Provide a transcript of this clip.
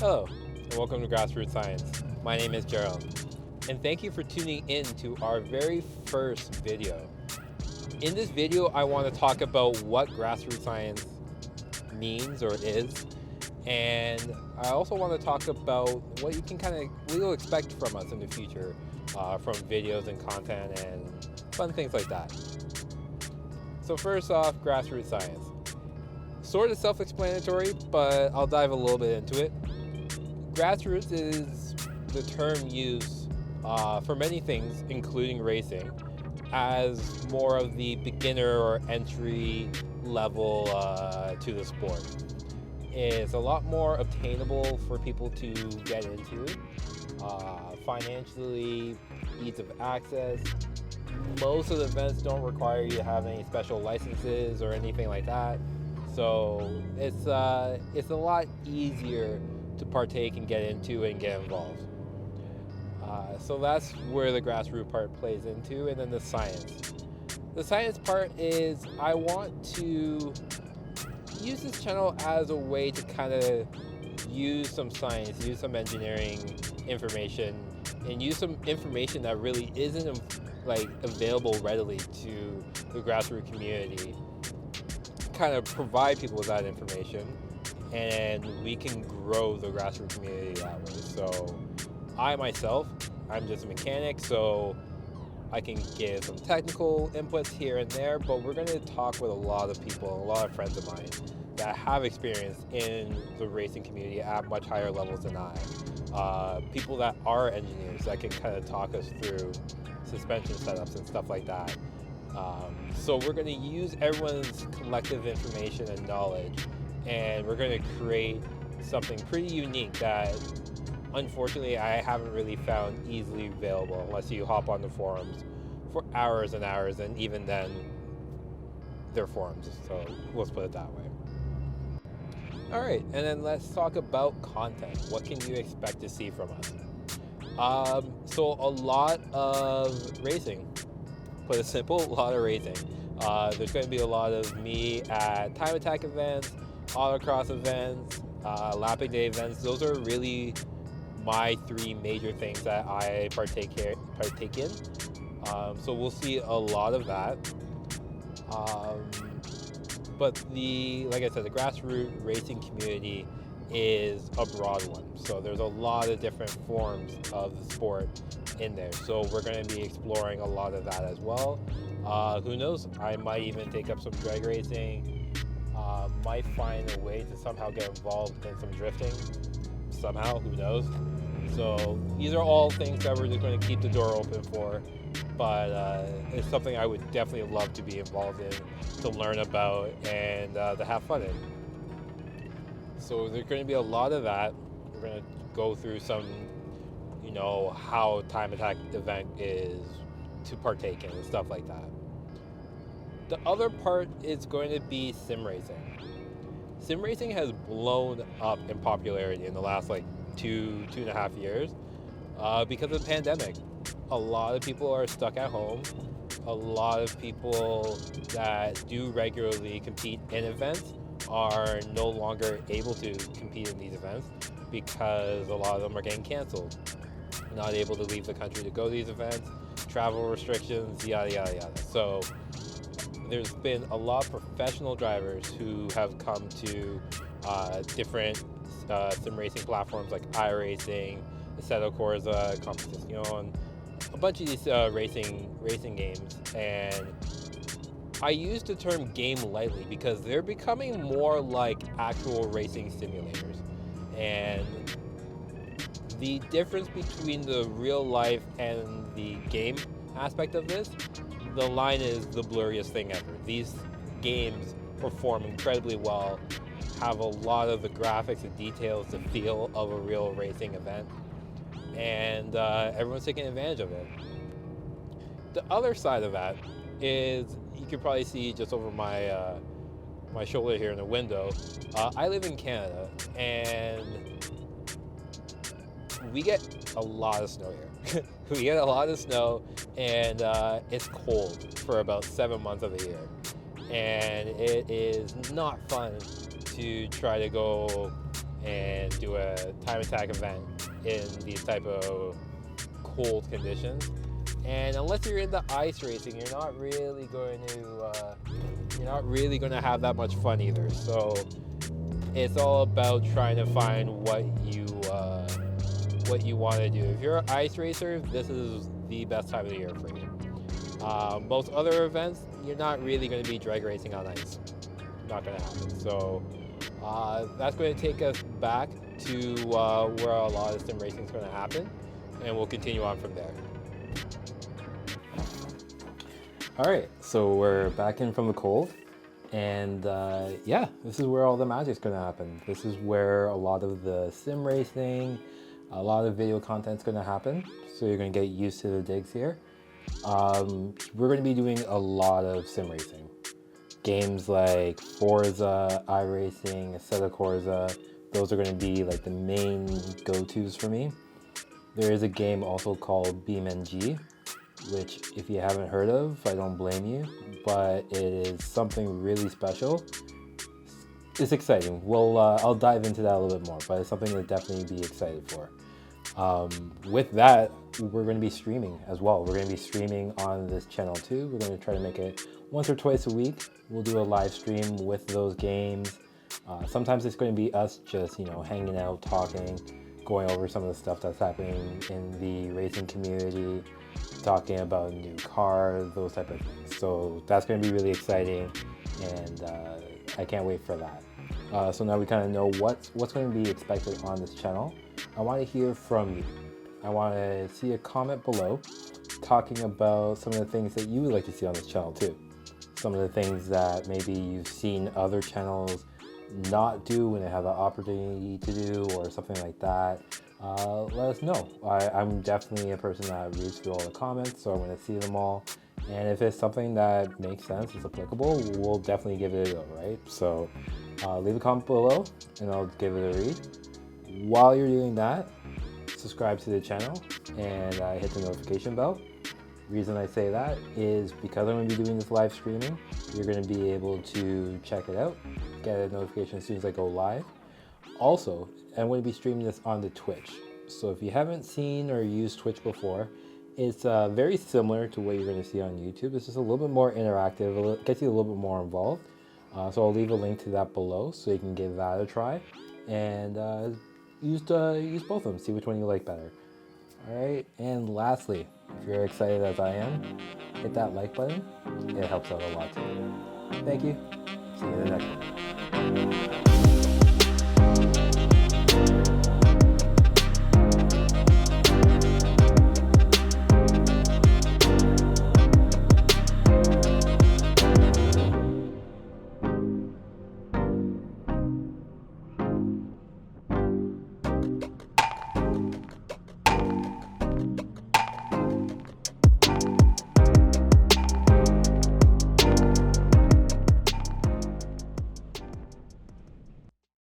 Hello, and welcome to Grassroot Science. My name is Gerald, and thank you for tuning in to our very first video. In this video, I want to talk about what grassroots science means or is, and I also want to talk about what you can will expect from us in the future, from videos and content and fun things like that. So first off, grassroots science. Sort of self-explanatory, but I'll dive a little bit into it. Grassroots is the term used for many things, including racing, as more of the beginner or entry level to the sport. It's a lot more obtainable for people to get into, financially, ease of access. Most of the events don't require you to have any special licenses or anything like that. So it's a lot easier to partake and get into and get involved. So that's where the grassroots part plays into, and then the science. The science part is I want to use this channel as a way to kind of use some science, use some engineering information, and use some information that really isn't available readily to the grassroots community. Kind of provide people with that information, and we can grow the grassroots community that way. So I myself, I'm just a mechanic, so I can give some technical inputs here and there, but we're going to talk with a lot of people, a lot of friends of mine that have experience in the racing community at much higher levels than I. People that are engineers that can kind of talk us through suspension setups and stuff like that. So we're going to use everyone's collective information and knowledge, and we're going to create something pretty unique that unfortunately I haven't really found easily available unless you hop on the forums for hours and hours, and even then they're forums, so let's put it that way. Alright, and then let's talk about content. What can you expect to see from us? So a lot of racing. Put it simple, a lot of racing. There's going to be a lot of me at time attack events, autocross events, lapping day events. Those are really my three major things that I partake in. So we'll see a lot of that. But like I said, the grassroots racing community is a broad one. So there's a lot of different forms of the sport in there. So we're going to be exploring a lot of that as well. Who knows? I might even take up some drag racing. Might find a way to somehow get involved in some drifting. Somehow, who knows? So these are all things that we're just going to keep the door open for. But it's something I would definitely love to be involved in, to learn about, and to have fun in. So there's going to be a lot of that. We're going to go through some, how time attack event is to partake in and stuff like that. The other part is going to be sim racing. Sim racing has blown up in popularity in the last 2.5 years because of the pandemic. A lot of people are stuck at home. A lot of people that do regularly compete in events are no longer able to compete in these events because a lot of them are getting canceled. Not able to leave the country to go to these events, travel restrictions, yada, yada, yada. So there's been a lot of professional drivers who have come to different sim racing platforms like iRacing, Assetto Corsa, Competizione, a bunch of these racing games. And I use the term game lightly because they're becoming more like actual racing simulators. And the difference between the real life and the game aspect of this, the line is the blurriest thing ever. These games perform incredibly well, have a lot of the graphics and details, the feel of a real racing event, and everyone's taking advantage of it. The other side of that is, you can probably see just over my shoulder here in the window, I live in Canada, and we get a lot of snow here. We get a lot of snow, and it's cold for about 7 months of the year. And it is not fun to try to go and do a time attack event in these type of cold conditions. And unless you're into ice racing, you're not really going to have that much fun either. So it's all about trying to find what you want to do. If you're an ice racer, this is the best time of the year for you. Most other events, you're not really going to be drag racing on ice. Not going to happen. So that's going to take us back to where a lot of sim racing is going to happen, and we'll continue on from there. All right, so we're back in from the cold, and yeah, this is where all the magic's going to happen. This is where a lot of the sim racing, a lot of video content is going to happen. So you're going to get used to the digs here. We're going to be doing a lot of sim racing. Games like Forza, iRacing, Assetto Corsa, those are going to be like the main go-tos for me. There is a game also called BeamNG, which if you haven't heard of, I don't blame you, but it is something really special. It's exciting. I'll dive into that a little bit more, but it's something to definitely be excited for. With that, we're going to be streaming as well. We're going to be streaming on this channel too. We're going to try to make it once or twice a week. We'll do a live stream with those games. Sometimes it's going to be us just, hanging out, talking, going over some of the stuff that's happening in the racing community, talking about new cars, those type of things. So that's going to be really exciting, and I can't wait for that. So now we kind of know what's going to be expected on this channel. I want to hear from you. I want to see a comment below talking about some of the things that you would like to see on this channel too. Some of the things that maybe you've seen other channels not do when they have the opportunity to do, or something like that. Let us know. I'm definitely a person that reads through all the comments, so I'm going to see them all. And if it's something that makes sense, is applicable, we'll definitely give it a go, right? So leave a comment below and I'll give it a read. While you're doing that, subscribe to the channel and hit the notification bell. Reason I say that is because I'm going to be doing this live streaming, you're going to be able to check it out, get a notification as soon as I go live. Also, I'm going to be streaming this on the Twitch. So if you haven't seen or used Twitch before, it's very similar to what you're going to see on YouTube. It's just a little bit more interactive, it gets you a little bit more involved. So I'll leave a link to that below so you can give that a try. And use both of them, see which one you like better. Alright, and lastly, if you're excited as I am, hit that like button. It helps out a lot too. Thank you. See you in the next one.